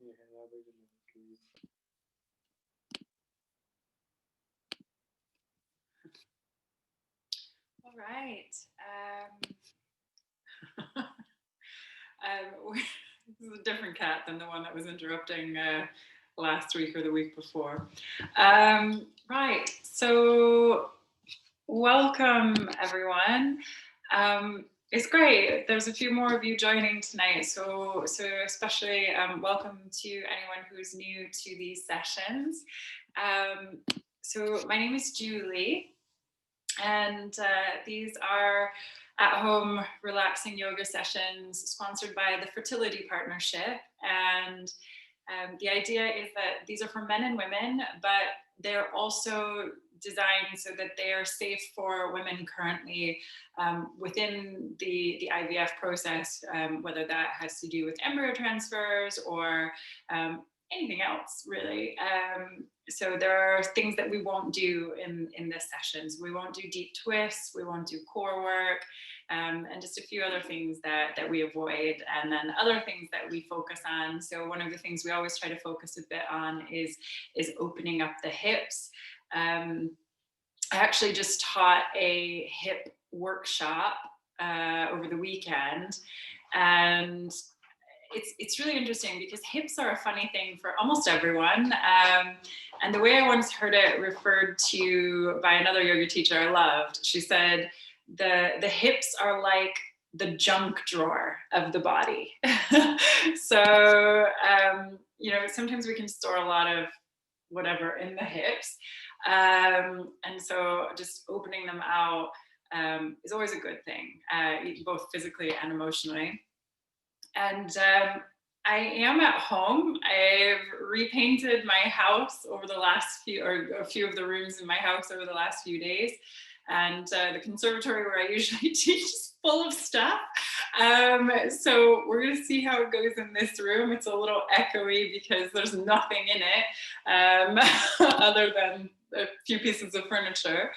All right. This is a different cat than the one that was interrupting last week or the week before. Right. So, welcome everyone. It's great. There's a few more of you joining tonight. So especially welcome to anyone who's new to these sessions. So my name is Julie, and these are at-home relaxing yoga sessions sponsored by the Fertility Partnership. And the idea is that these are for men and women, but they're also designed so that they are safe for women currently within the IVF process, whether that has to do with embryo transfers or anything else, really. So there are things that we won't do in this sessions. We won't do deep twists, we won't do core work, and just a few other things that we avoid, and then other things that we focus on. So one of the things we always try to focus a bit on is opening up the hips. I actually just taught a hip workshop over the weekend, and it's really interesting because hips are a funny thing for almost everyone. And the way I once heard it referred to by another yoga teacher I loved, she said, the hips are like the junk drawer of the body. So, sometimes we can store a lot of whatever in the hips. And so just opening them out is always a good thing, both physically and emotionally. And I am at home. I've repainted my house over the last a few of the rooms in my house over the last few days. And the conservatory where I usually teach is full of stuff. So we're going to see how it goes in this room. It's a little echoey because there's nothing in it other than a few pieces of furniture.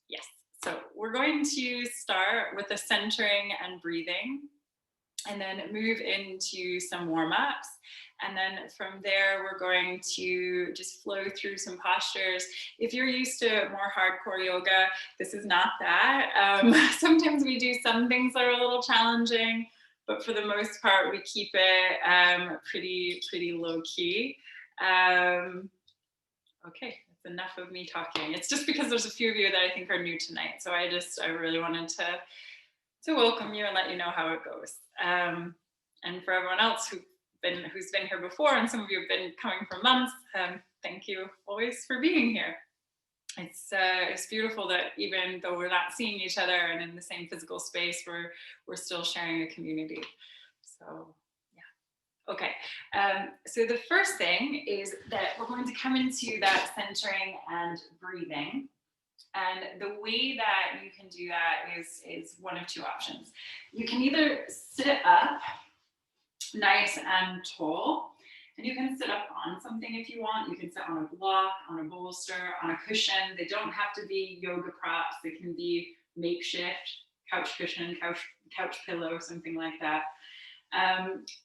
Yes. So we're going to start with the centering and breathing, and then move into some warm-ups. And then from there, we're going to just flow through some postures. If you're used to more hardcore yoga, this is not that. Sometimes we do some things that are a little challenging, but for the most part, we keep it pretty low key. Okay. Enough of me talking. It's just because there's a few of you that I think are new tonight. So I really wanted to welcome you and let you know how it goes. And for everyone else who's been here before, and some of you have been coming for months, thank you always for being here. It's beautiful that even though we're not seeing each other and in the same physical space, we're still sharing a community. So okay, so the first thing is that we're going to come into that centering and breathing. And the way that you can do that is one of two options. You can either sit up nice and tall, and you can sit up on something if you want. You can sit on a block, on a bolster, on a cushion. They don't have to be yoga props. They can be makeshift couch cushion, couch pillow, something like that.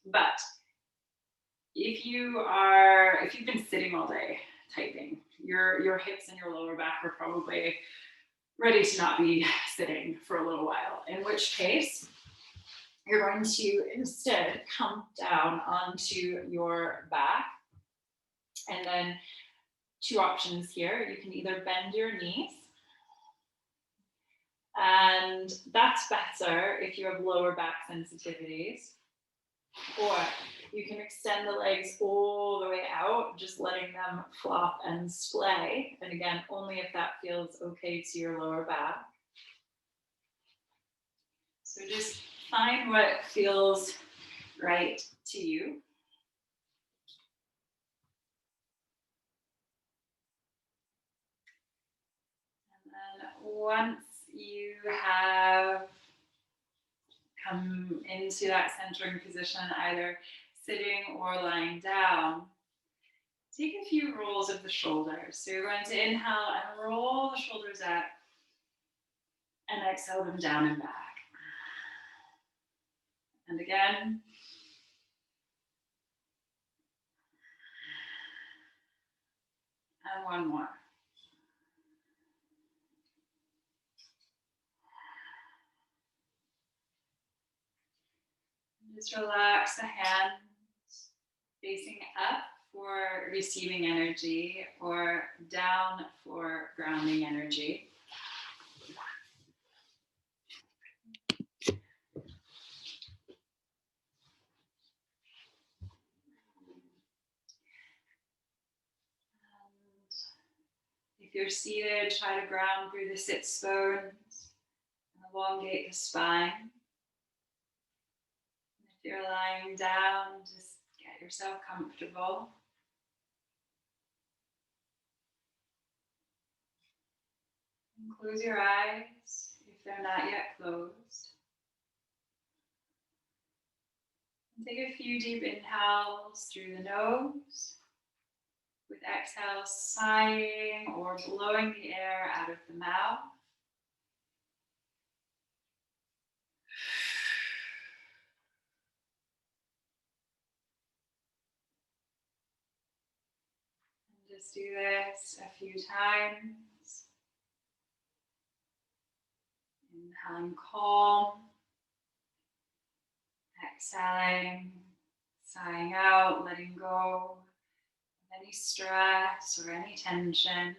But if you've been sitting all day typing, your hips and your lower back are probably ready to not be sitting for a little while, in which case you're going to instead come down onto your back. And then two options here. You can either bend your knees, and that's better if you have lower back sensitivities, or you can extend the legs all the way out, just letting them flop and splay. And again, only if that feels okay to your lower back. So just find what feels right to you. And then once you have come into that centering position, either sitting or lying down, take a few rolls of the shoulders. So you're going to inhale and roll the shoulders up, and exhale them down and back. And And again. And one more. Just relax the hands facing up for receiving energy or down for grounding energy. If you're seated, try to ground through the sits bones and elongate the spine. If you're lying down, just get yourself comfortable. And close your eyes if they're not yet closed. And take a few deep inhales through the nose, with exhales sighing or blowing the air out of the mouth. And just do this a few times. Inhaling calm, exhaling, sighing out, letting go of any stress or any tension.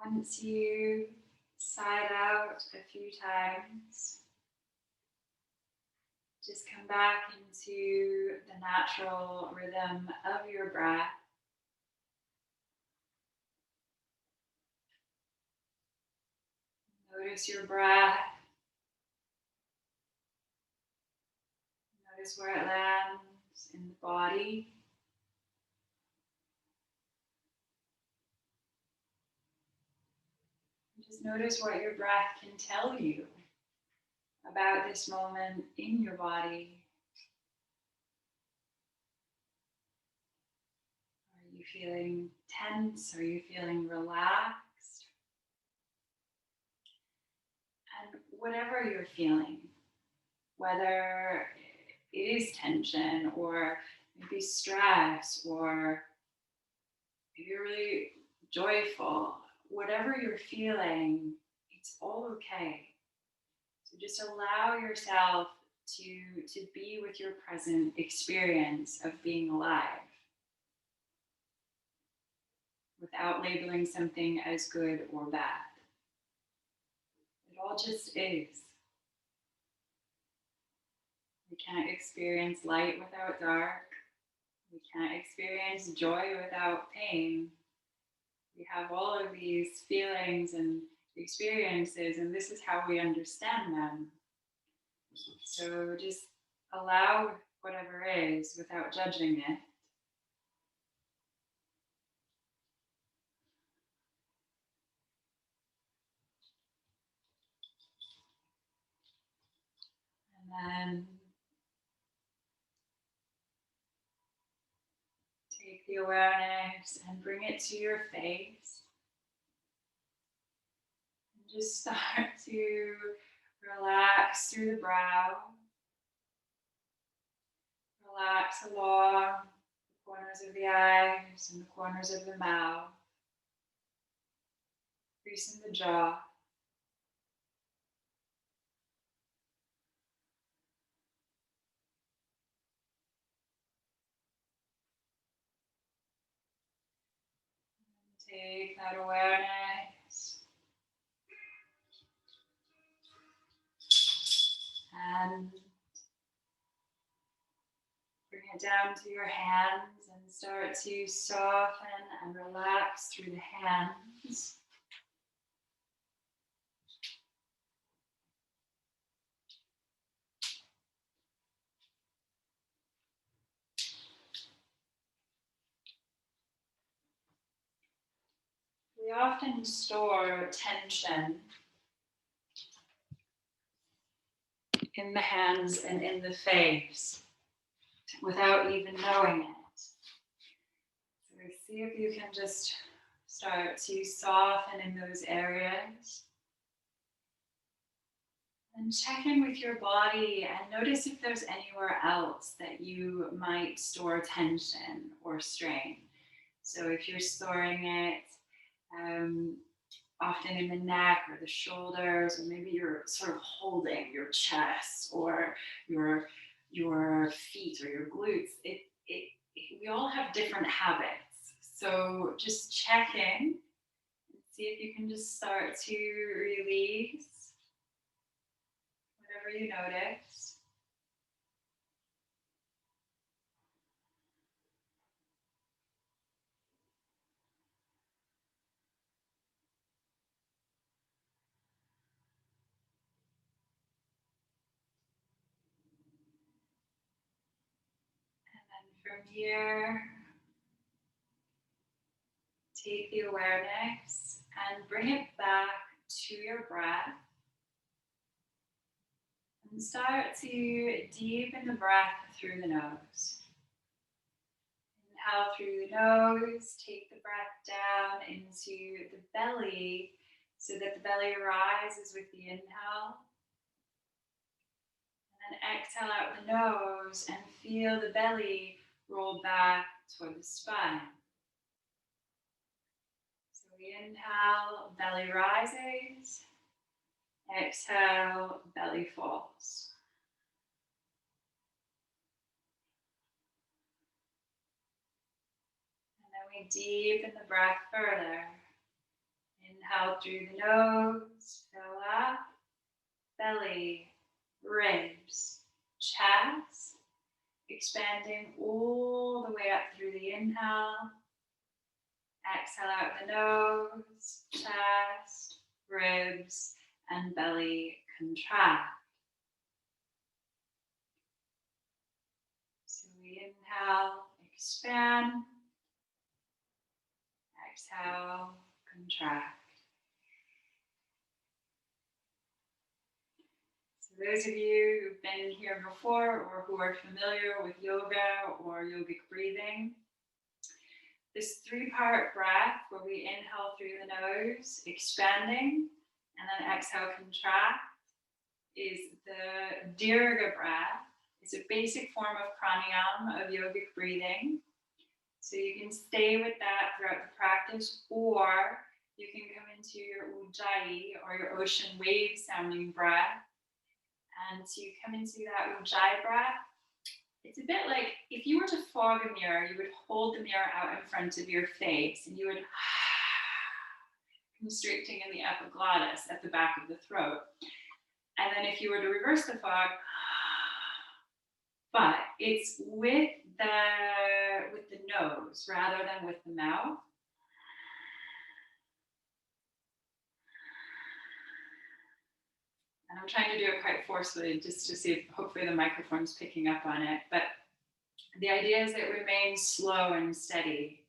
Once you sighed out a few times, just come back into the natural rhythm of your breath. Notice your breath. Notice where it lands in the body. Just notice what your breath can tell you about this moment in your body. Are you feeling tense? Are you feeling relaxed? And whatever you're feeling, whether it is tension or maybe stress or maybe you're really joyful, whatever you're feeling, it's all okay. So just allow yourself to be with your present experience of being alive without labeling something as good or bad. It all just is. We can't experience light without dark. We can't experience joy without pain. We have all of these feelings and experiences, and this is how we understand them. So just allow whatever is without judging it. And then take the awareness and bring it to your face. And just start to relax through the brow. Relax along the corners of the eyes and the corners of the mouth. Creasing the jaw. Take that awareness and bring it down to your hands and start to soften and relax through the hands. We often store tension in the hands and in the face without even knowing it. So see if you can just start to soften in those areas. And check in with your body and notice if there's anywhere else that you might store tension or strain. So if you're storing it often in the neck or the shoulders, or maybe you're sort of holding your chest or your feet or your glutes, we all have different habits. So just check in and see if you can just start to release whatever you notice. And then from here, take the awareness and bring it back to your breath. And start to deepen the breath through the nose. Inhale through the nose, take the breath down into the belly so that the belly rises with the inhale. And then exhale out the nose and feel the belly roll back toward the spine. So we inhale, belly rises. Exhale, belly falls. And then we deepen the breath further. Inhale through the nose, fill up, belly, ribs, chest, expanding all the way up through the inhale. Exhale out the nose, chest, ribs, and belly contract. So we inhale, expand, exhale, contract. So those of you who've been here before or who are familiar with yoga or yogic breathing, this 3-part breath where we inhale through the nose, expanding, and then exhale, contract, is the Dirga breath. It's a basic form of pranayama, of yogic breathing. So you can stay with that throughout the practice, or you can come into your ujjayi, or your ocean wave sounding breath. And to come into that ujjayi breath, it's a bit like if you were to fog a mirror, you would hold the mirror out in front of your face and you would constricting in the epiglottis at the back of the throat. And then if you were to reverse the fog, but it's with the nose rather than with the mouth. And I'm trying to do it quite forcefully just to see if hopefully the microphone's picking up on it. But the idea is it remains slow and steady.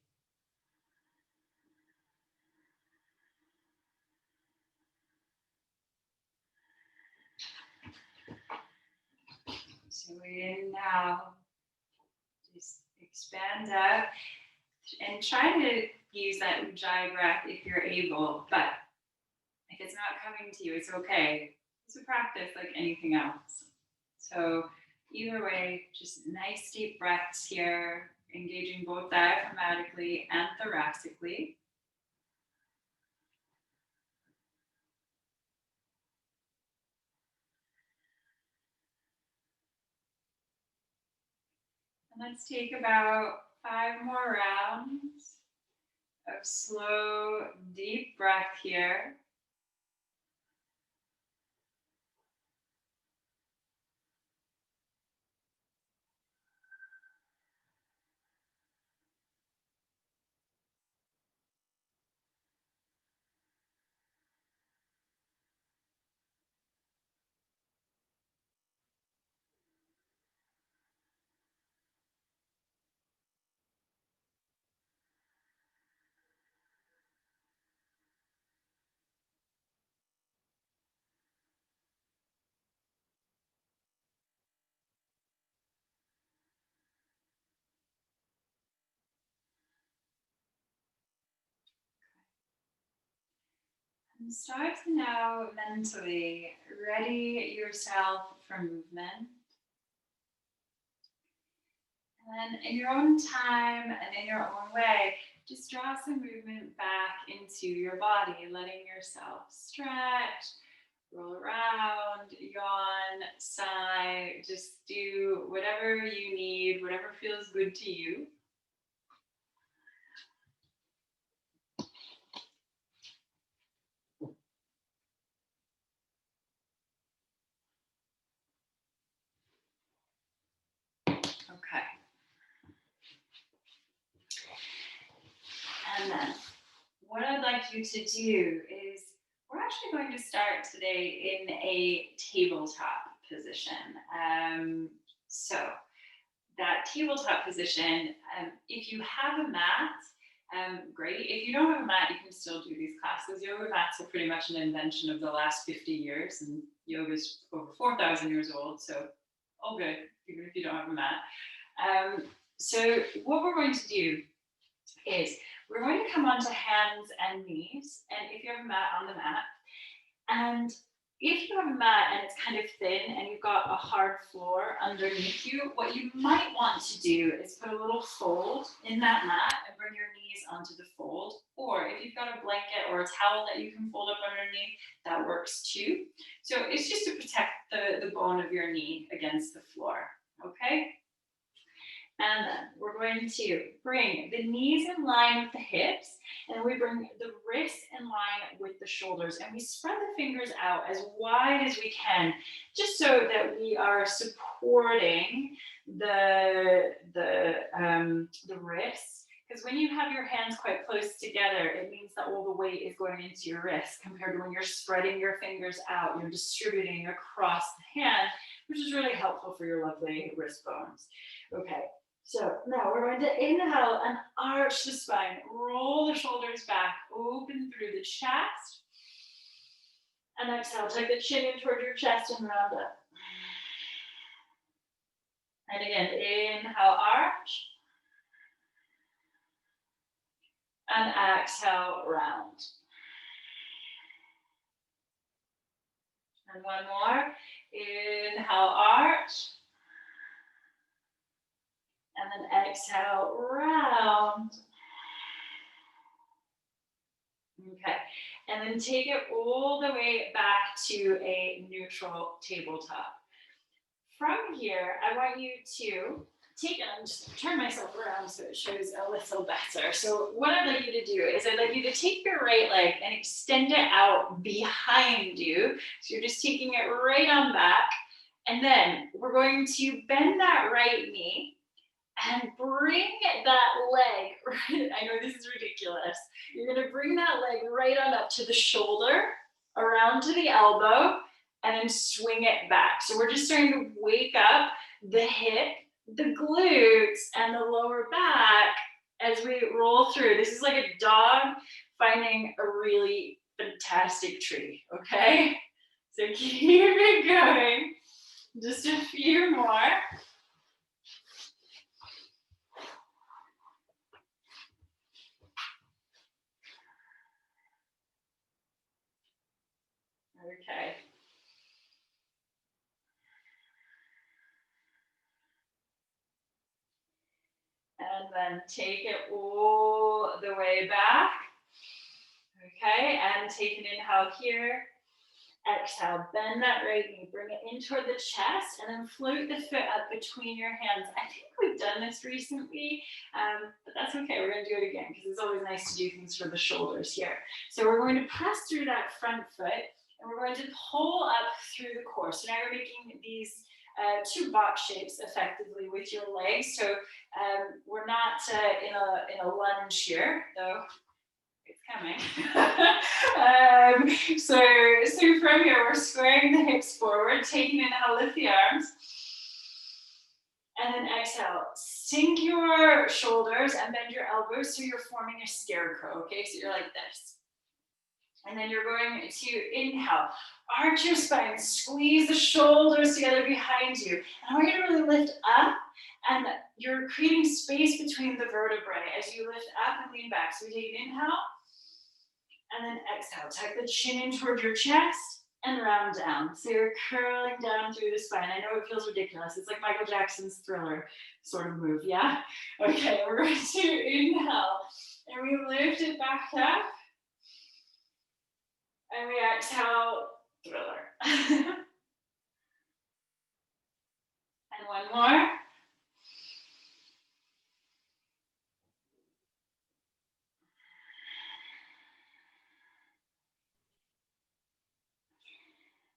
So we inhale, just expand up, and try to use that ujjayi breath if you're able. But if it's not coming to you, it's okay. It's a practice like anything else. So either way, just nice deep breaths here, engaging both diaphragmatically and thoracically. And let's take about 5 more rounds of slow, deep breath here. And start to now mentally ready yourself for movement. And then in your own time and in your own way, just draw some movement back into your body, letting yourself stretch, roll around, yawn, sigh, just do whatever you need, whatever feels good to you. Okay. And then what I'd like you to do is we're actually going to start today in a tabletop position. So that tabletop position, if you have a mat, great. If you don't have a mat, you can still do these classes. Yoga mats are pretty much an invention of the last 50 years, and yoga is over 4,000 years old, so all good, even if you don't have a mat. So what we're going to do is we're going to come onto hands and knees, and if you have a mat, on the mat. And if you have a mat and it's kind of thin and you've got a hard floor underneath you, what you might want to do is put a little fold in that mat and bring your knees onto the fold. Or if you've got a blanket or a towel that you can fold up underneath, that works too. So it's just to protect the bone of your knee against the floor, okay? And then we're going to bring the knees in line with the hips, and we bring the wrists in line with the shoulders, and we spread the fingers out as wide as we can, just so that we are supporting the wrists. Because when you have your hands quite close together, it means that all the weight is going into your wrists, compared to when you're spreading your fingers out, you're distributing across the hand, which is really helpful for your lovely wrist bones. Okay. So now we're going to inhale and arch the spine, roll the shoulders back, open through the chest. And exhale, take the chin in toward your chest and round up. And again, inhale, arch. And exhale, round. And one more. Inhale, arch. And then exhale, round. Okay, and then take it all the way back to a neutral tabletop. From here, I want you to take it, I'm just turn myself around so it shows a little better. So what I'd like you to do is I'd like you to take your right leg and extend it out behind you. So you're just taking it right on back. And then we're going to bend that right knee and bring that leg, right, I know this is ridiculous. You're gonna bring that leg right on up to the shoulder, around to the elbow, and then swing it back. So we're just starting to wake up the hip, the glutes, and the lower back as we roll through. This is like a dog finding a really fantastic tree, okay? So keep it going. Just a few more. Okay. And then take it all the way back. Okay, and take an inhale here. Exhale, bend that right knee, bring it in toward the chest, and then float the foot up between your hands. I think we've done this recently, but that's okay. We're going to do it again because it's always nice to do things for the shoulders here. So we're going to press through that front foot, and we're going to pull up through the core. So now you're making these two box shapes effectively with your legs. So we're not in a lunge here, though. It's coming. So from here, we're squaring the hips forward, taking inhale, lift the arms. And then exhale, sink your shoulders and bend your elbows so you're forming a scarecrow, okay? So you're like this. And then you're going to inhale, arch your spine, squeeze the shoulders together behind you. And I want you to really lift up, and you're creating space between the vertebrae as you lift up and lean back. So we take an inhale. And then exhale, tuck the chin in toward your chest and round down. So you're curling down through the spine. I know it feels ridiculous. It's like Michael Jackson's Thriller sort of move, yeah? Okay, we're going to inhale and we lift it back up. And we exhale, Thriller. And one more.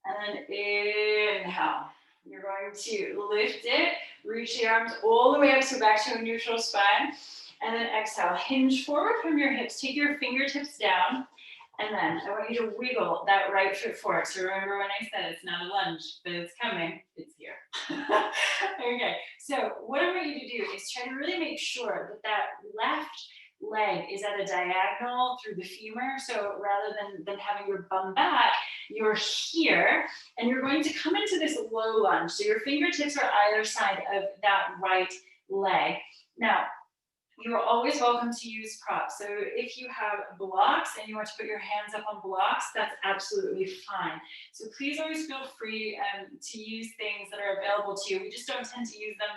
And then inhale. You're going to lift it, reach the arms all the way up, so back to a neutral spine. And then exhale, hinge forward from your hips, take your fingertips down. And then I want you to wiggle that right foot forward. So remember when I said it's not a lunge, but it's coming, it's here. Okay, so what I want you to do is try to really make sure that that left leg is at a diagonal through the femur. So rather than having your bum back, you're here and you're going to come into this low lunge. So your fingertips are either side of that right leg. Now, you're always welcome to use props. So if you have blocks and you want to put your hands up on blocks, that's absolutely fine. So please always feel free to use things that are available to you. We just don't tend to use them.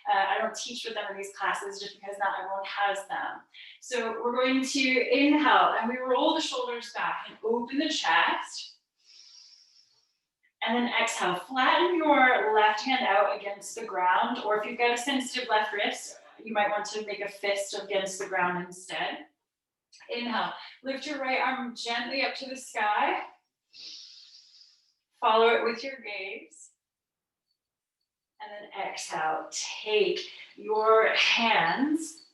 I don't teach with them in these classes just because not everyone has them. So we're going to inhale and we roll the shoulders back and open the chest. And then exhale, flatten your left hand out against the ground, or if you've got a sensitive left wrist, you might want to make a fist against the ground instead. Inhale, lift your right arm gently up to the sky. Follow it with your gaze. And then exhale, take your hands,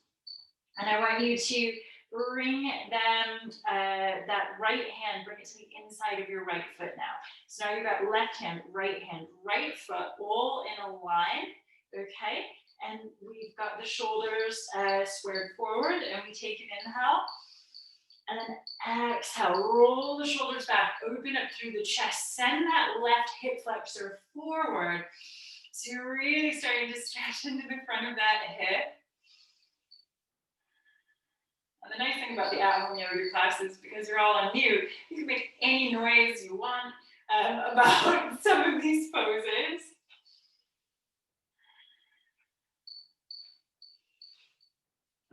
and I want you to bring them, that right hand, bring it to the inside of your right foot now. So now you've got left hand, right foot, all in a line, okay? And we've got the shoulders squared forward, and we take an inhale. And then exhale, roll the shoulders back, open up through the chest, send that left hip flexor forward. So you're really starting to stretch into the front of that hip. And the nice thing about the at-home yoga classes, because you're all on mute, you can make any noise you want about some of these poses.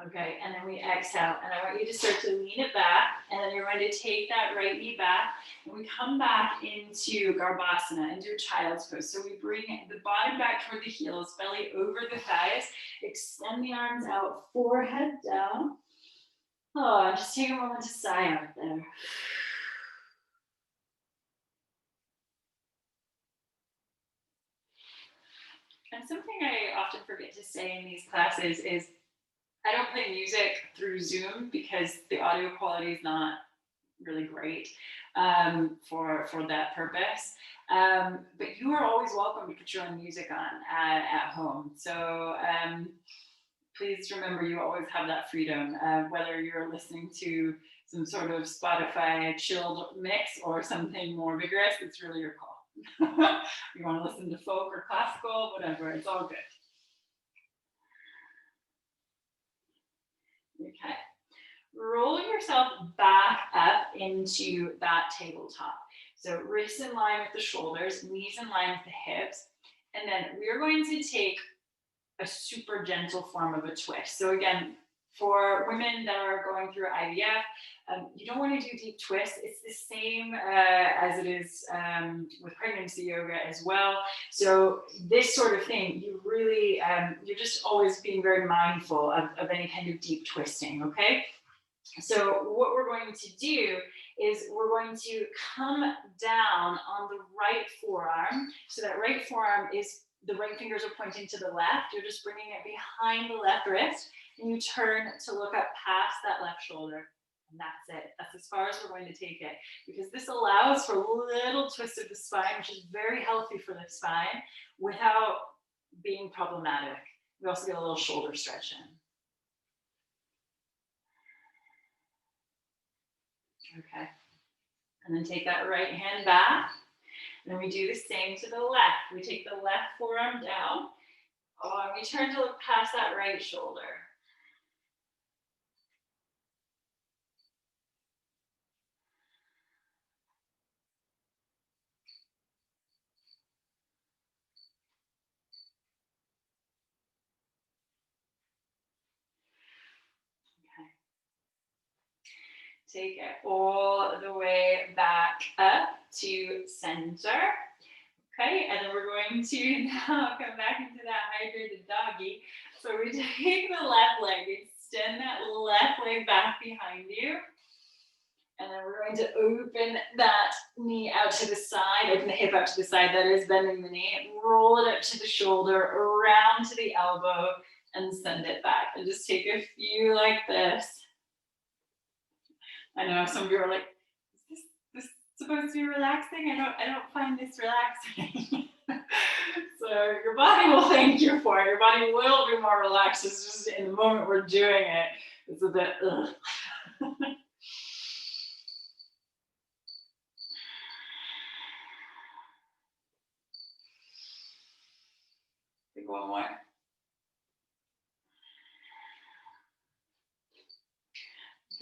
Okay, and then we exhale, and I want you to start to lean it back, and then you're going to take that right knee back, and we come back into Garbhasana, into a child's pose. So we bring the bottom back toward the heels, belly over the thighs, extend the arms out, forehead down. Oh, just take a moment to sigh out there. And something I often forget to say in these classes is I don't play music through Zoom because the audio quality is not really great for that purpose. But you are always welcome to put your own music on at home. So please remember you always have that freedom, whether you're listening to some sort of Spotify chilled mix or something more vigorous, it's really your call. You want to listen to folk or classical, whatever, it's all good. Okay. Roll yourself back up into that tabletop. So wrists in line with the shoulders, knees in line with the hips. And then we're going to take a super gentle form of a twist. So again, for women that are going through IVF, you don't want to do deep twists. It's the same as it is with pregnancy yoga as well. So this sort of thing, you really, you're just always being very mindful of any kind of deep twisting, okay? So what we're going to do is we're going to come down on the right forearm. So that right forearm is, the right fingers are pointing to the left. You're just bringing it behind the left wrist, and you turn to look up past that left shoulder. And that's it. That's as far as we're going to take it, because this allows for a little twist of the spine, which is very healthy for the spine without being problematic. We also get a little shoulder stretch in. Okay, and then take that right hand back. And then we do the same to the left. We take the left forearm down. Oh, and we turn to look past that right shoulder. Take it all the way back up to center. Okay, and then we're going to now come back into that hydrated doggy. So we take the left leg, extend that left leg back behind you. And then we're going to open that knee out to the side, open the hip out to the side, that is bending the knee, roll it up to the shoulder, around to the elbow, and send it back. And just take a few like this. I know some of you are like, is this supposed to be relaxing? I don't find this relaxing. So your body will thank you for it. Your body will be more relaxed. It's just in the moment we're doing it, it's a bit ugh. Take one more.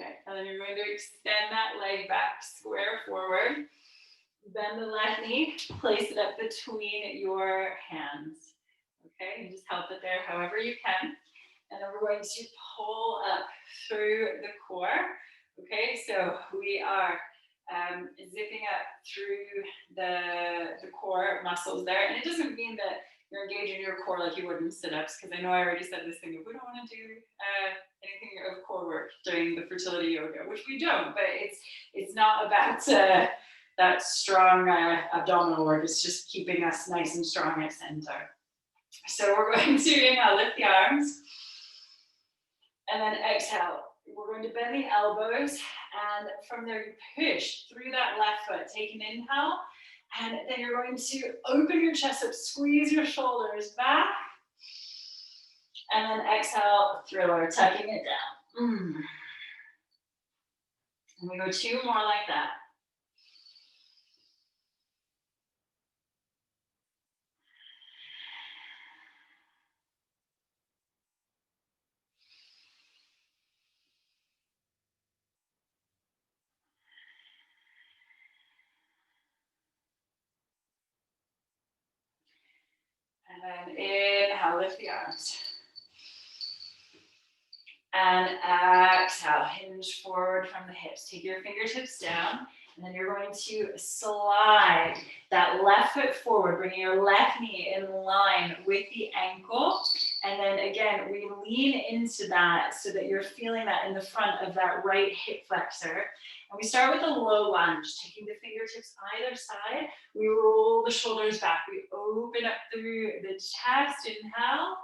Okay, and then you're going to extend that leg back, square forward. Bend the left knee, place it up between your hands. Okay, and just help it there however you can. And then we're going to pull up through the core. Okay, so we are zipping up through the core muscles there. And it doesn't mean that you're engaging your core like you would in sit-ups, because I know I already said this thing, if we don't want to do anything of core work during the fertility yoga, which we don't, but it's not about that strong abdominal work. It's just keeping us nice and strong at center. So we're going to inhale, lift the arms, and then exhale. We're going to bend the elbows, and from there you push through that left foot. Take an inhale, and then you're going to open your chest up, squeeze your shoulders back, and then exhale, thriller, tucking it down. And we go 2 more like that. And then inhale, lift the arms. And exhale, hinge forward from the hips. Take your fingertips down, and then you're going to slide that left foot forward, bringing your left knee in line with the ankle. And then again, we lean into that so that you're feeling that in the front of that right hip flexor. And we start with a low lunge, taking the fingertips either side. We roll the shoulders back. We open up through the chest, inhale.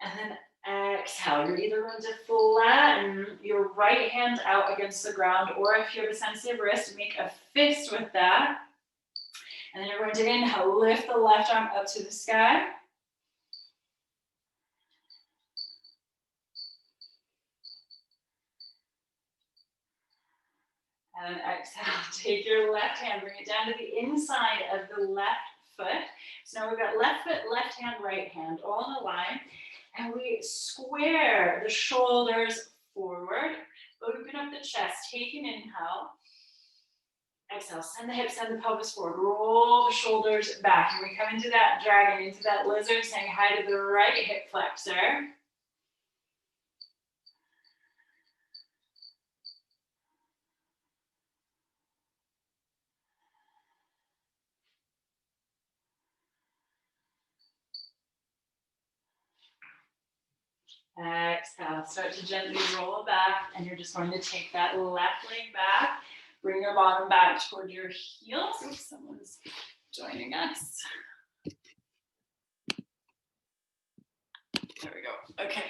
And then exhale. You're either going to flatten your right hand out against the ground, or if you have a sensitive wrist, make a fist with that. And then you're going to inhale, lift the left arm up to the sky. And then exhale, take your left hand, bring it down to the inside of the left foot. So now we've got left foot, left hand, right hand, all in a line. And we square the shoulders forward, open up the chest, take an inhale. Exhale, send the hips, send the pelvis forward, roll the shoulders back. And we come into that dragon, into that lizard, saying hi to the right hip flexor. Exhale, start to gently roll back, and you're just going to take that left leg back, bring your bottom back toward your heels. Oops, someone's joining us. There we go. Okay,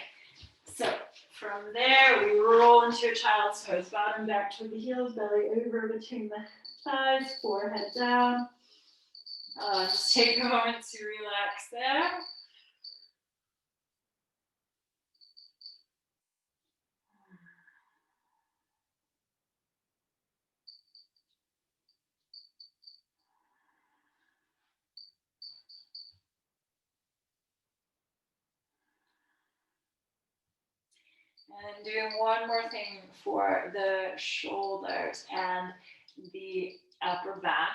so from there, we roll into a child's pose, bottom back toward the heels, belly over between the thighs, forehead down. Just take a moment to relax there. And doing one more thing for the shoulders and the upper back.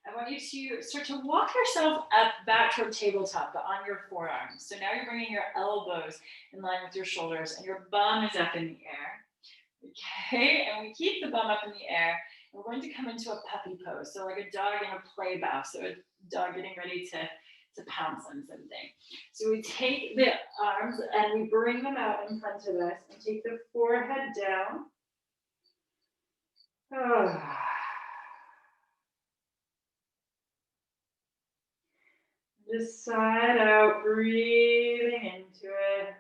I want you to start to walk yourself up back toward tabletop, but on your forearms. So now you're bringing your elbows in line with your shoulders, and your bum is up in the air. Okay, and we keep the bum up in the air. We're going to come into a puppy pose, so like a dog in a play bow, so a dog getting ready to pounce on something. So we take the arms and we bring them out in front of us and take the forehead down. Oh. Just side out, breathing into it.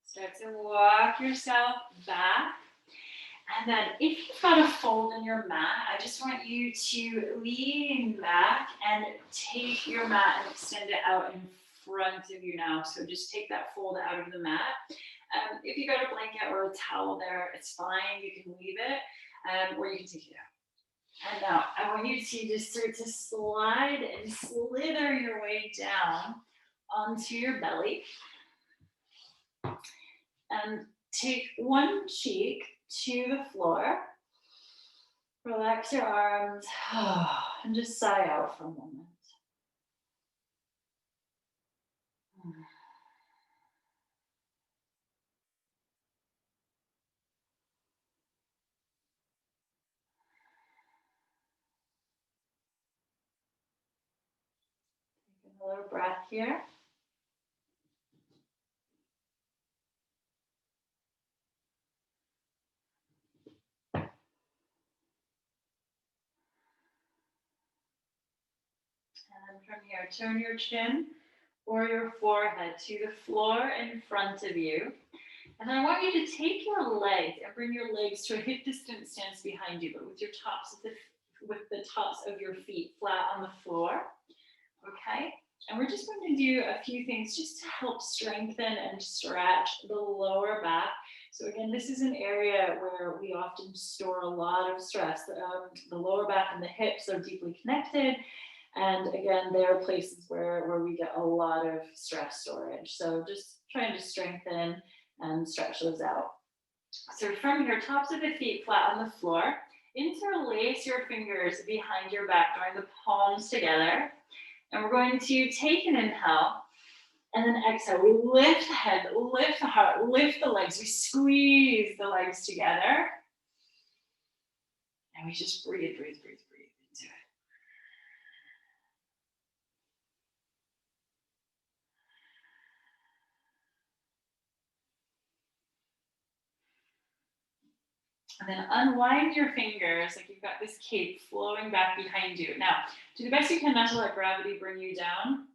Start to walk yourself back. And then if you've got a fold in your mat, I just want you to lean back and take your mat and extend it out in front of you now. So just take that fold out of the mat. If you got a blanket or a towel there, it's fine. You can leave it, or you can take it out. And now I want you to just start to slide and slither your way down onto your belly. And take one cheek to the floor. Relax your arms and just sigh out for a moment. Take another breath here. And from here, turn your chin or your forehead to the floor in front of you. And I want you to take your legs and bring your legs to a hip distance stance behind you, but with your with the tops of your feet flat on the floor. Okay? And we're just going to do a few things just to help strengthen and stretch the lower back. So again, this is an area where we often store a lot of stress. The lower back and the hips are deeply connected. And again, there are places where we get a lot of stress storage. So just trying to strengthen and stretch those out. So from your tops of the feet flat on the floor, interlace your fingers behind your back, drawing the palms together. And we're going to take an inhale and then exhale. We lift the head, lift the heart, lift the legs. We squeeze the legs together. And we just breathe, breathe, breathe, breathe into it. And then unwind your fingers like you've got this cape flowing back behind you. Now, do the best you can not to let gravity bring you down.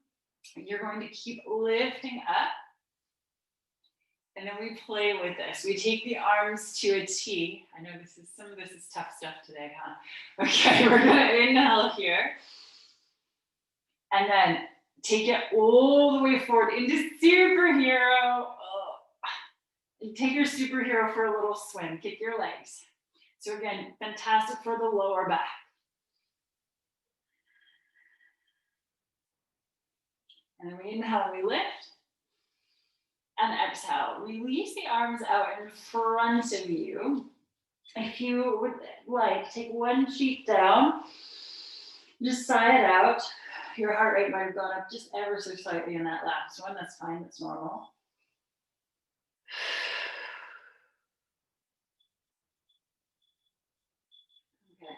You're going to keep lifting up. And then we play with this. We take the arms to a T. I know some of this is tough stuff today, huh? Okay, we're gonna inhale here. And then take it all the way forward into superhero. Oh. Take your superhero for a little swim. Kick your legs. So again, fantastic for the lower back. And then we inhale and we lift. And exhale. Release the arms out in front of you. If you would like, take one cheek down. Just sigh it out. Your heart rate might have gone up just ever so slightly in that last one. That's fine. That's normal. Okay.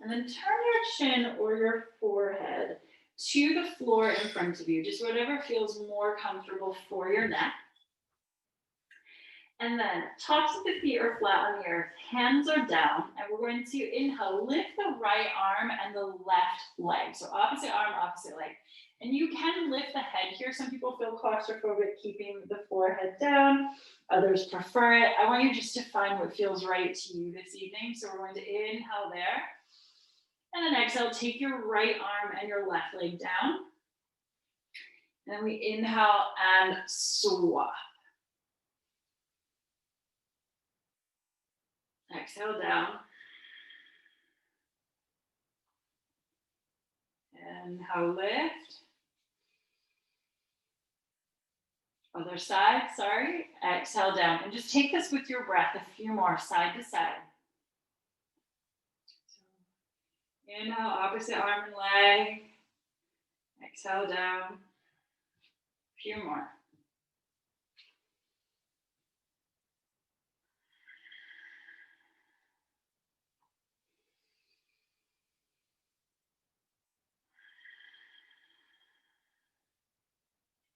And then turn your chin or your forehead to the floor in front of you. Just whatever feels more comfortable for your neck. And then tops of the feet are flat on the earth, hands are down, and we're going to inhale, lift the right arm and the left leg. So opposite arm, opposite leg. And you can lift the head here. Some people feel claustrophobic keeping the forehead down. Others prefer it. I want you just to find what feels right to you this evening. So we're going to inhale there. And then exhale, take your right arm and your left leg down. And then we inhale and swap. Exhale down. Inhale, lift. Other side, sorry. Exhale down. And just take this with your breath, a few more, side to side. So, inhale, opposite arm and leg. Exhale down. A few more.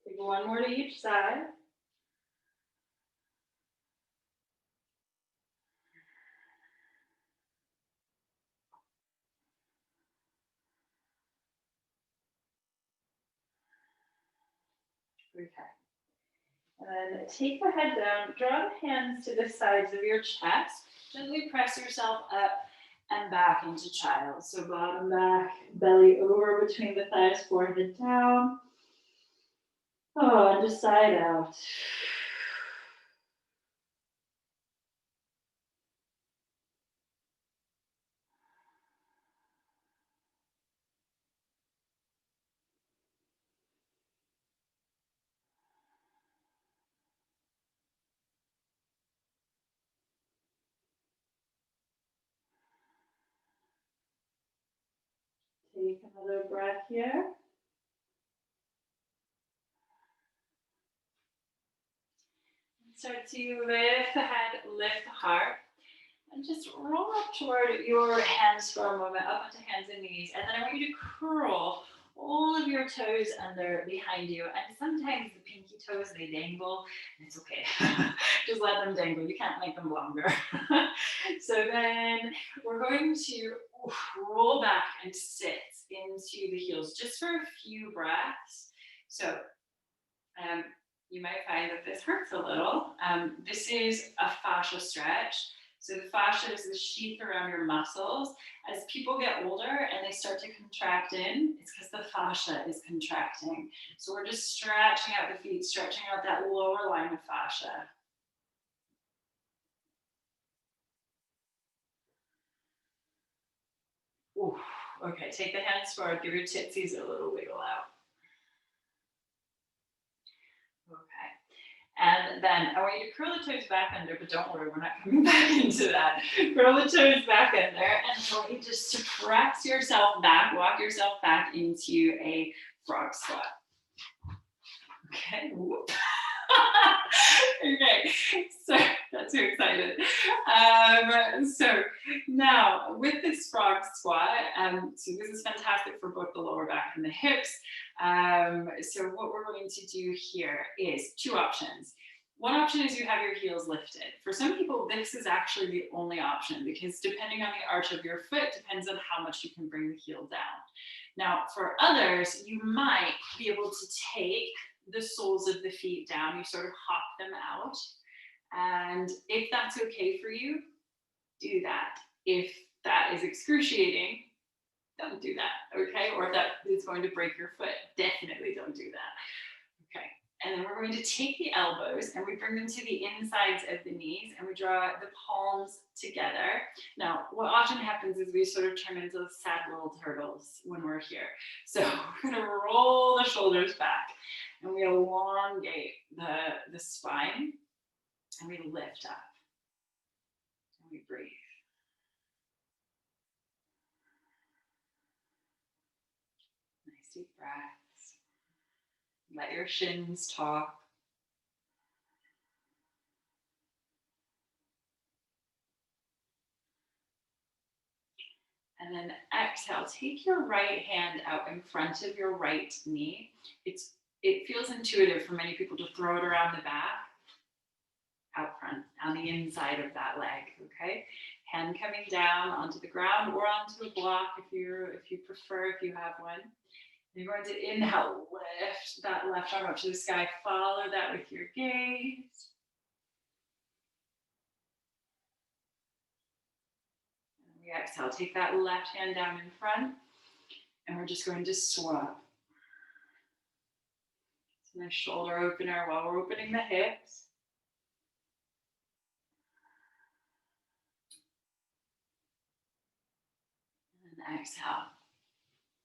Take one more to each side. Okay. And then take the head down, draw the hands to the sides of your chest. Gently press yourself up and back into child. So bottom back, belly over between the thighs, forehead down. Oh, and just side out. Take another breath here. Start to lift the head, lift the heart, and just roll up toward your hands for a moment, up onto hands and knees. And then I want you to curl all of your toes under behind you. And sometimes the pinky toes, they dangle, and it's okay. Just let them dangle. You can't make them longer. So then we're going to roll back and sit into the heels just for a few breaths. So you might find that this hurts a little. This is a fascia stretch. So the fascia is the sheath around your muscles. As people get older and they start to contract in, it's because the fascia is contracting. So we're just stretching out the feet, stretching out that lower line of fascia. Ooh, okay, take the hands forward, give your tootsies a little wiggle out. And then I want you to curl the toes back under, but don't worry, we're not coming back into that. Curl the toes back under, and I want you just to press yourself back, walk yourself back into a frog squat. Okay. Okay, so that's too excited. So now with this frog squat, so this is fantastic for both the lower back and the hips. So what we're going to do here is two options. One option is you have your heels lifted. For some people, this is actually the only option because depending on the arch of your foot depends on how much you can bring the heel down. Now, for others, you might be able to take the soles of the feet down, you sort of hop them out. And if that's okay for you, do that. If that is excruciating, don't do that, okay? Or if that is going to break your foot, definitely don't do that. Okay, and then we're going to take the elbows and we bring them to the insides of the knees and we draw the palms together. Now, what often happens is we sort of turn into sad little turtles when we're here. So we're gonna roll the shoulders back and we elongate the spine and we lift up and we breathe. Nice deep breaths. Let your shins talk. And then exhale, take your right hand out in front of your right knee. It feels intuitive for many people to throw it around the back, out front, on the inside of that leg, okay? Hand coming down onto the ground or onto a block if you prefer, if you have one. You're going to inhale, lift that left arm up to the sky, follow that with your gaze. And we exhale, take that left hand down in front, and we're just going to swap. It's a nice shoulder opener while we're opening the hips. exhale.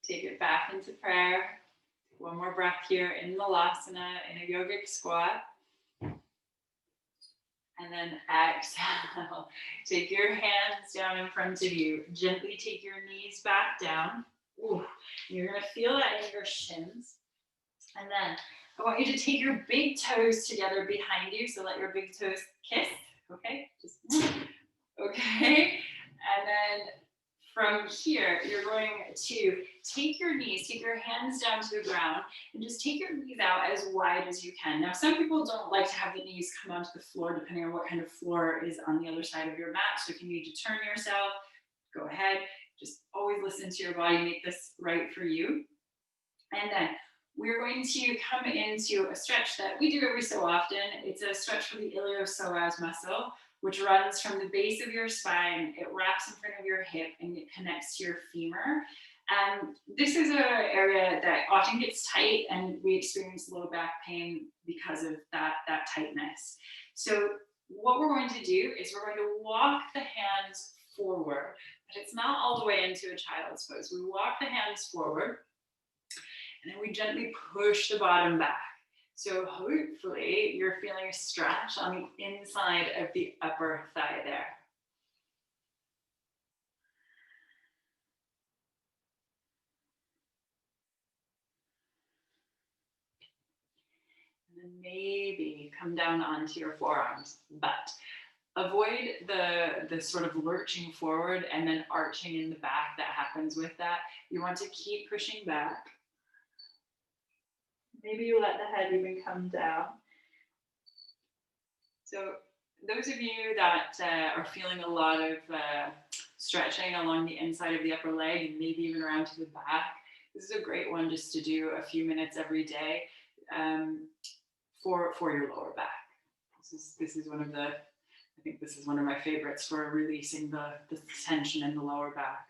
Take it back into prayer. One more breath here in Malasana, in a yogic squat. And then exhale. Take your hands down in front of you. Gently take your knees back down. Ooh, you're going to feel that in your shins. And then I want you to take your big toes together behind you. So let your big toes kiss. Okay? Just okay. And then from here, you're going to take your knees, take your hands down to the ground, and just take your knees out as wide as you can. Now, some people don't like to have the knees come onto the floor, depending on what kind of floor is on the other side of your mat. So if you need to turn yourself, go ahead. Just always listen to your body, make this right for you. And then we're going to come into a stretch that we do every so often. It's a stretch for the iliopsoas muscle, which runs from the base of your spine. It wraps in front of your hip and it connects to your femur. This is an area that often gets tight, and we experience low back pain because of that tightness. So what we're going to do is we're going to walk the hands forward, but it's not all the way into a child's pose. We walk the hands forward, and then we gently push the bottom back. So hopefully you're feeling a stretch on the inside of the upper thigh there. And then maybe come down onto your forearms, but avoid the sort of lurching forward and then arching in the back that happens with that. You want to keep pushing back. Maybe you let the head even come down. So those of you that are feeling a lot of stretching along the inside of the upper leg and maybe even around to the back, this is a great one just to do a few minutes every day for your lower back. This is one of the, I think this is one of my favorites for releasing the tension in the lower back.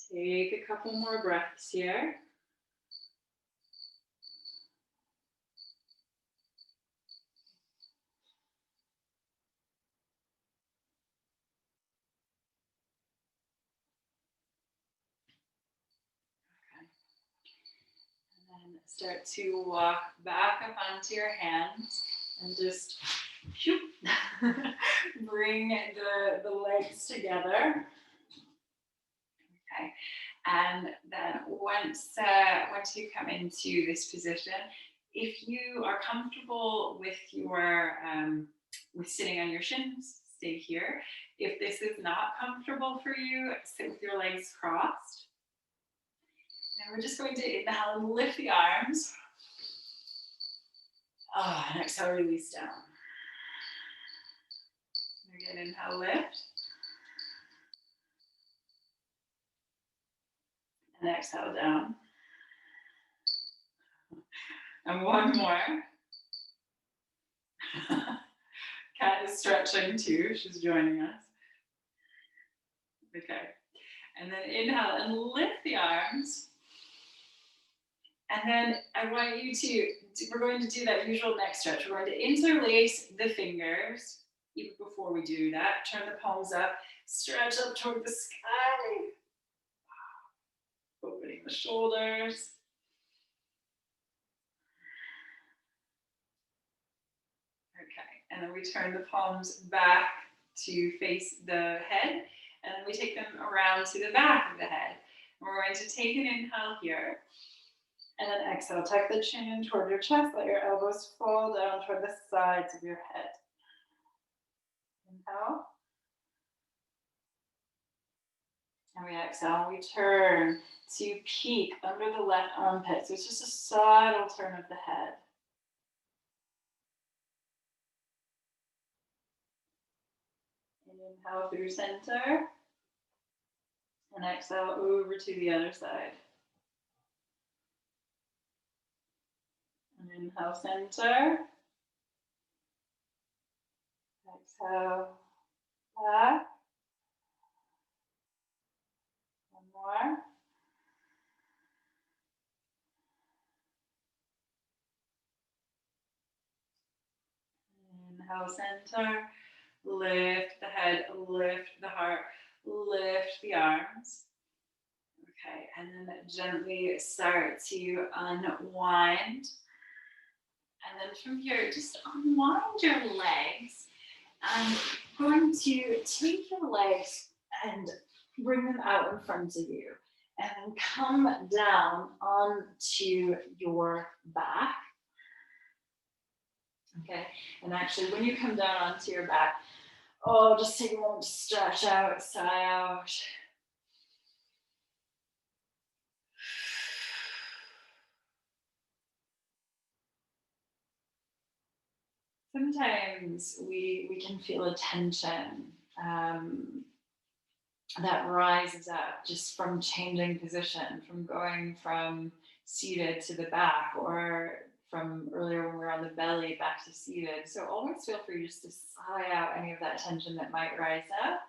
Take a couple more breaths here. Okay. And then start to walk back up onto your hands and just bring the legs together. Okay. And then once you come into this position, if you are comfortable with your with sitting on your shins, stay here. If this is not comfortable for you, sit with your legs crossed. And we're just going to inhale and lift the arms. And exhale, release down. Again, inhale, lift. And exhale, down. And one more. Cat is stretching too. She's joining us. Okay. And then inhale and lift the arms. And then I want you to, we're going to do that usual neck stretch. We're going to interlace the fingers. Even before we do that, turn the palms up, stretch up toward the sky. Opening the shoulders. Okay, and then we turn the palms back to face the head, and then we take them around to the back of the head. And we're going to take an inhale here, and then exhale. Tuck the chin in toward your chest, let your elbows fall down toward the sides of your head. Inhale. And we exhale, we turn to peek under the left armpit. So it's just a subtle turn of the head. And inhale through center. And exhale over to the other side. And inhale center. Exhale back. One more. Inhale, center. Lift the head, lift the heart, lift the arms. Okay, and then gently start to unwind. And then from here, just unwind your legs. And going to take your legs and bring them out in front of you. And then come down onto your back. Okay, and actually when you come down onto your back, just take a moment to stretch out, sigh out. Sometimes we can feel a tension that rises up just from changing position, from going from seated to the back, or from earlier when we were on the belly back to seated. So always feel free just to sigh out any of that tension that might rise up.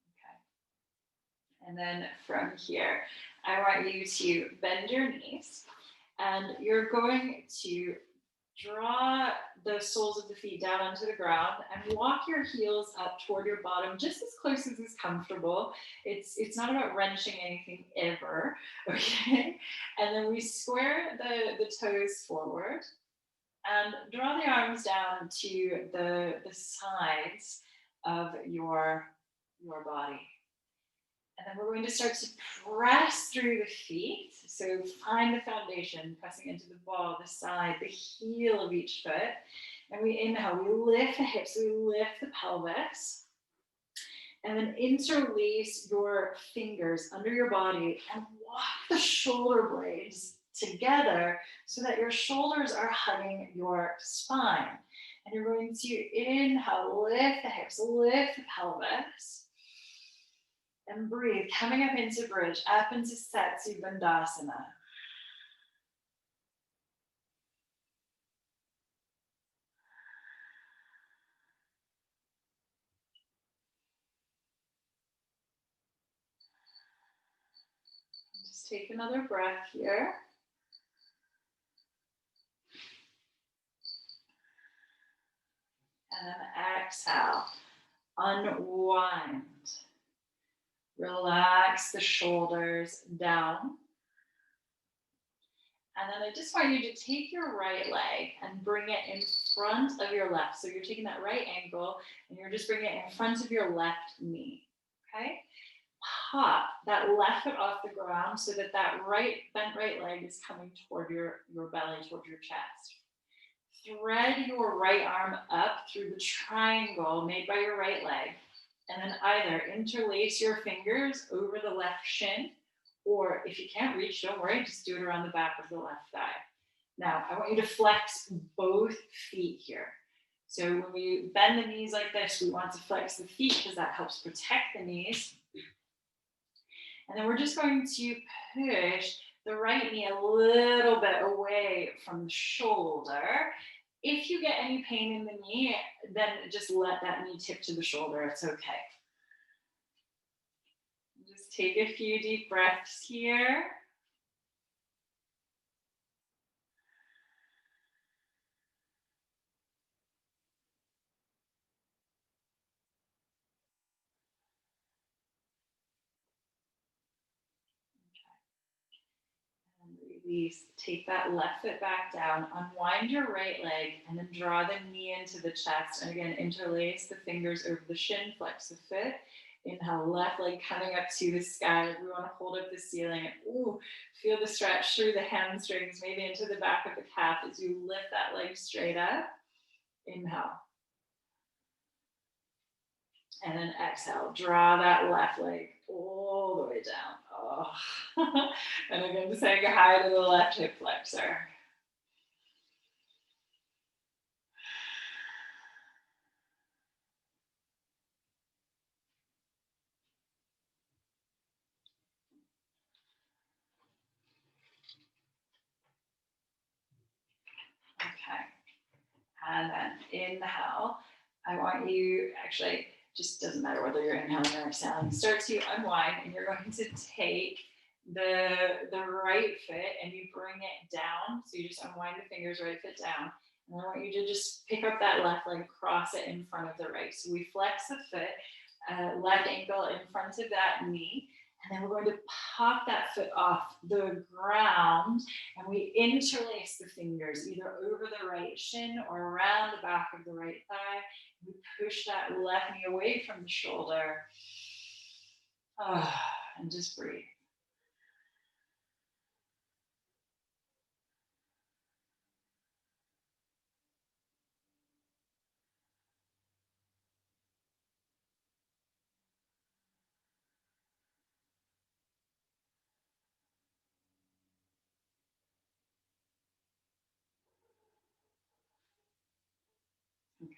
Okay. And then from here, I want you to bend your knees, and you're going to draw the soles of the feet down onto the ground and walk your heels up toward your bottom, just as close as is comfortable. It's not about wrenching anything ever, okay? And then we square the toes forward and draw the arms down to the sides of your body. And then we're going to start to press through the feet. So find the foundation, pressing into the ball, the side, the heel of each foot. And we inhale, we lift the hips, we lift the pelvis. And then interlace your fingers under your body and walk the shoulder blades together so that your shoulders are hugging your spine. And you're going to inhale, lift the hips, lift the pelvis. And breathe, coming up into bridge, up into Satsu Bandhasana. Just take another breath here. And then exhale, unwind. Relax the shoulders down. And then I just want you to take your right leg and bring it in front of your left. So you're taking that right ankle and you're just bringing it in front of your left knee, okay? Pop that left foot off the ground so that that bent right leg is coming toward your belly, toward your chest. Thread your right arm up through the triangle made by your right leg. And then either interlace your fingers over the left shin, or if you can't reach, don't worry, just do it around the back of the left thigh. Now, I want you to flex both feet here. So when we bend the knees like this, we want to flex the feet because that helps protect the knees. And then we're just going to push the right knee a little bit away from the shoulder. If you get any pain in the knee, then just let that knee tip to the shoulder. It's okay. Just take a few deep breaths here. Release, take that left foot back down, unwind your right leg, and then draw the knee into the chest. And again, interlace the fingers over the shin, flex the foot. Inhale, left leg coming up to the sky. We want to hold up the ceiling. And feel the stretch through the hamstrings, maybe into the back of the calf as you lift that leg straight up. Inhale. And then exhale, draw that left leg all the way down. And again, saying hi to the left hip flexor. Okay. And then inhale. I want you, actually, just doesn't matter whether you're inhaling or exhaling, start to unwind, and you're going to take the right foot and you bring it down. So you just unwind the fingers, right foot down. And I want you to just pick up that left leg, cross it in front of the right. So we flex the foot, left ankle in front of that knee. And then we're going to pop that foot off the ground and we interlace the fingers either over the right shin or around the back of the right thigh. We push that left knee away from the shoulder. And just breathe. Okay.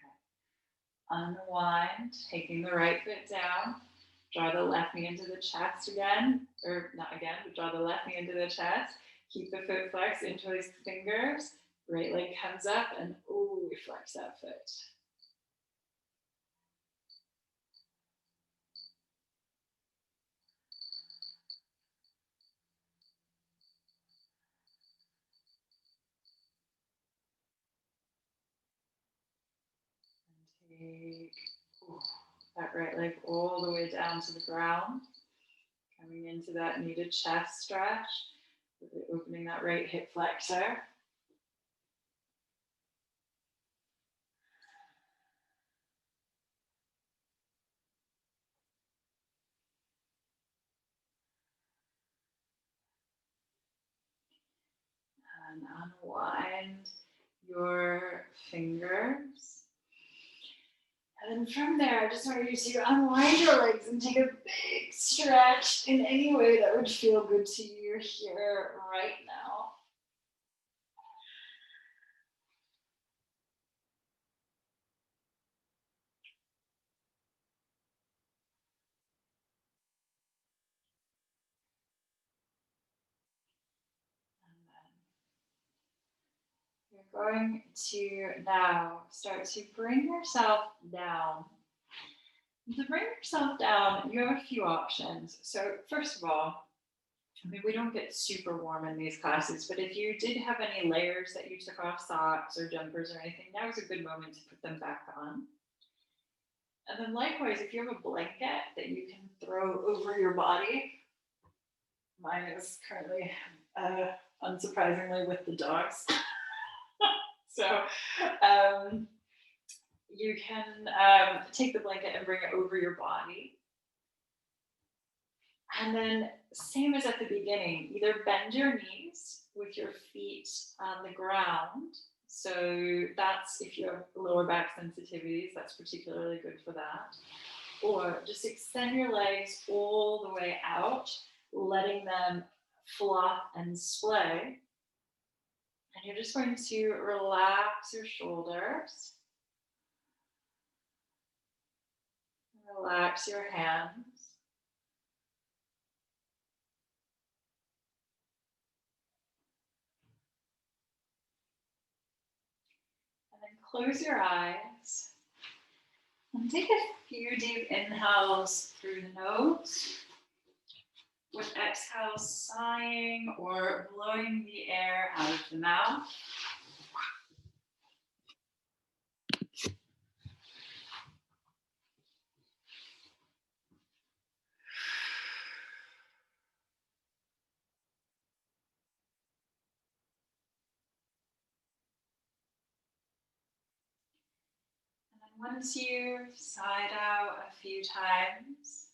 Unwind, taking the right foot down. Draw the left knee into the chest again, or not again, but draw the left knee into the chest. Keep the foot flexed, interlace the fingers. Right leg comes up, and ooh, we flex that foot. And take that right leg all the way down to the ground. Coming into that knee to chest stretch, really opening that right hip flexor. And unwind your fingers. And then from there, I just want you to unwind your legs and take a big stretch in any way that would feel good to you here right now. You're going to now start to bring yourself down. To bring yourself down, you have a few options. So first of all, I mean, we don't get super warm in these classes, but if you did have any layers that you took off, socks or jumpers or anything, now is a good moment to put them back on. And then likewise, if you have a blanket that you can throw over your body, mine is currently, unsurprisingly, with the dogs. So you can take the blanket and bring it over your body. And then, same as at the beginning, either bend your knees with your feet on the ground. So that's if you have lower back sensitivities, that's particularly good for that. Or just extend your legs all the way out, letting them flop and splay. And you're just going to relax your shoulders. Relax your hands. And then close your eyes. And take a few deep inhales through the nose. With exhales, sighing or blowing the air out of the mouth. Once you've sighed out a few times,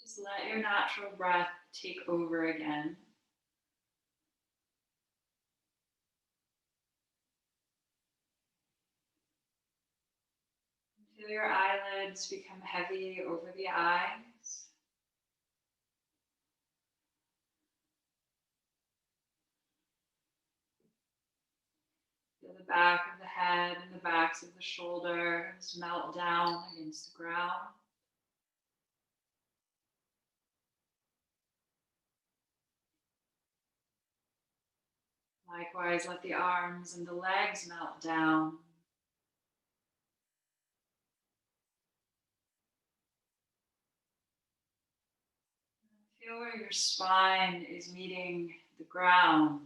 just let your natural breath take over again. Feel your eyelids become heavy over the eyes. Feel the back of the head and the backs of the shoulders melt down against the ground. Likewise, let the arms and the legs melt down. Feel where your spine is meeting the ground.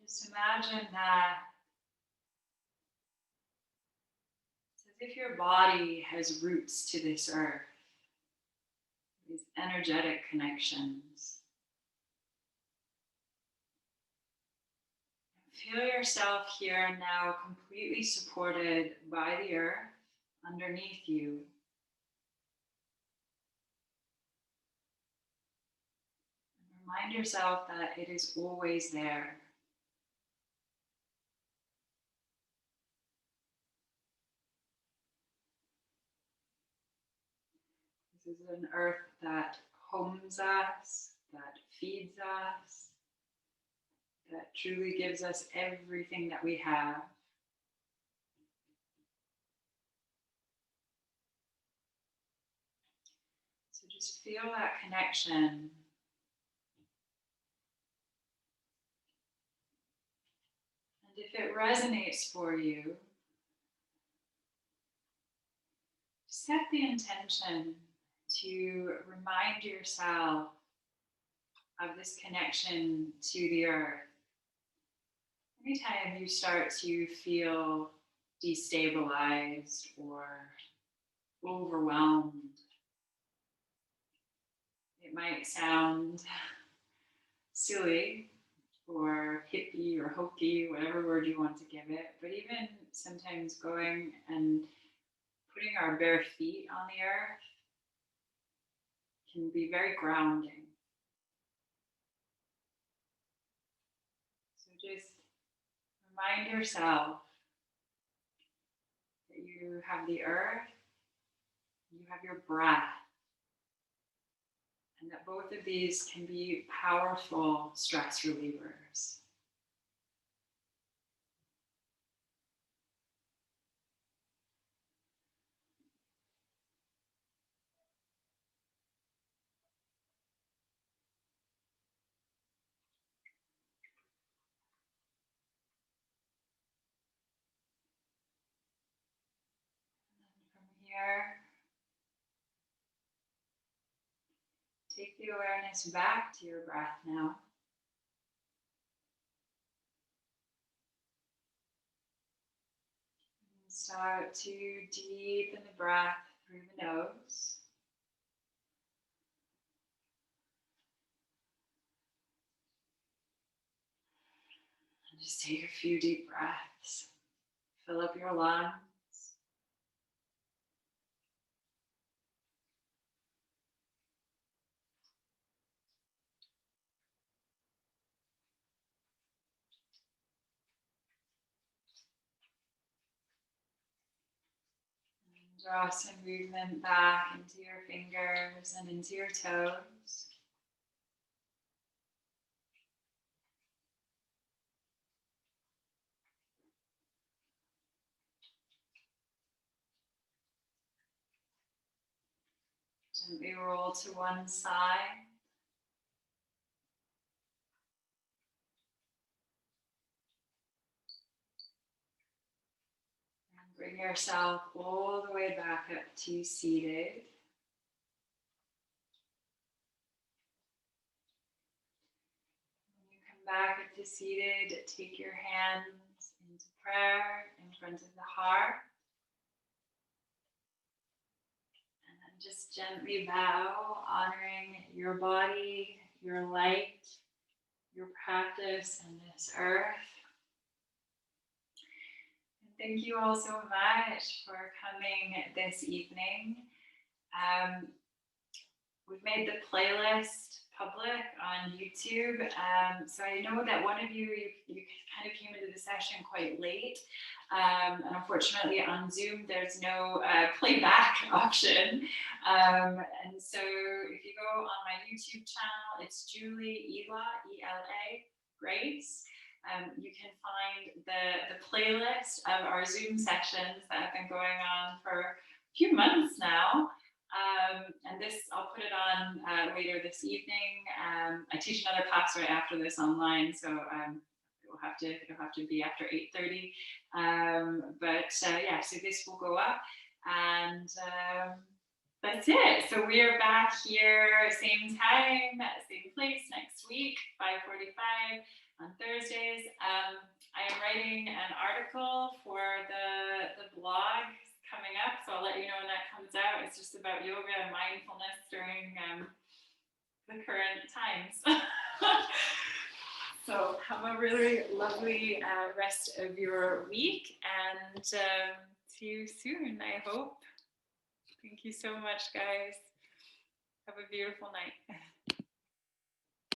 Just imagine that it's as if your body has roots to this earth, these energetic connections. Feel yourself here and now completely supported by the earth underneath you. And remind yourself that it is always there. This is an earth that homes us, that feeds us, that truly gives us everything that we have. So just feel that connection. And if it resonates for you, set the intention to remind yourself of this connection to the earth. Anytime you start to feel destabilized or overwhelmed, it might sound silly or hippie or hokey, whatever word you want to give it, but even sometimes going and putting our bare feet on the earth can be very grounding. So just remind yourself that you have the earth, you have your breath, and that both of these can be powerful stress relievers. And from here, take the awareness back to your breath now. And start to deepen the breath through the nose. And just take a few deep breaths. Fill up your lungs. Draw some movement back into your fingers and into your toes. Gently roll to one side. And bring yourself all the way back up to seated. When you come back up to seated, take your hands into prayer in front of the heart. And then just gently bow, honoring your body, your light, your practice, and this earth. And thank you all so much for coming this evening. We've made the playlist public on YouTube. So I know that one of you kind of came into the session quite late. And unfortunately on Zoom, there's no playback option. And so if you go on my YouTube channel, it's Julie, E-L-A, Grace. You can find the playlist of our Zoom sessions that have been going on for a few months now. And this, I'll put it on later this evening. I teach another class right after this online, so it'll have to be after 8:30. But yeah, so this will go up, and that's it. So we are back here, same time, same place next week, 5:45 on Thursdays. I am writing an article for the blog coming up, so I'll let you know when that comes out. It's just about yoga and mindfulness during the current times. So have a really lovely rest of your week, and see you soon, I hope. Thank you so much, guys. Have a beautiful night.